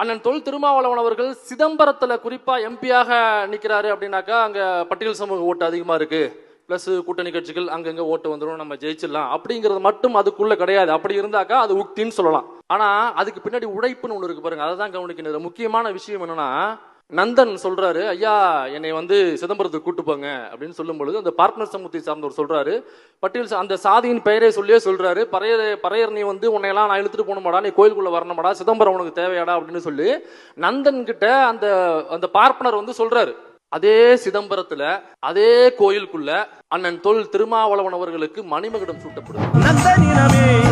அண்ணன் தொல் திருமாவளவன் அவர்கள் சிதம்பரத்துல குறிப்பா எம்பியாக நிக்கிறாரு அப்படின்னாக்கா அங்க பட்டியல் சமூக ஓட்டு அதிகமா இருக்கு, பிளஸ் கூட்டணி கட்சிகள் அங்கங்க ஓட்டு வந்துடும், நம்ம ஜெயிச்சிடலாம் அப்படிங்கிறது மட்டும் அதுக்குள்ள கிடையாது. அப்படி இருந்தாக்கா அது உக்தின்னு சொல்லலாம். ஆனா அதுக்கு பின்னாடி உழைப்புன்னு ஒண்ணு இருக்கு பாருங்க, அதை தான் கவனிக்கணும். முக்கியமான விஷயம் என்னன்னா, நந்தன் சொல்றாரு, ஐயா என்னை சிதம்பரத்துக்கு கூட்டு போங்க அப்படின்னு சொல்லும் பொழுது அந்த பார்ட்னர் சமூகத்தை சார்ந்தவர் சொல்றாரு, பட்டியல் அந்த சாதியின் பெயரை சொல்லியே சொல்றாரு, பறையர் நீ உன்னையெல்லாம் நான் இழுத்துட்டு போகணுமாடா, நீ கோயிலுக்குள்ள வரணுமாடா, சிதம்பரம் உனக்கு தேவையாடா அப்படின்னு சொல்லி நந்தன் கிட்ட அந்த அந்த பார்ப்பனர் சொல்றாரு. அதே சிதம்பரத்துல அதே கோயிலுக்குள்ள அண்ணன் தொல் திருமாவளவன் அவர்களுக்கு மணிமகுடம் சூட்டப்படுது.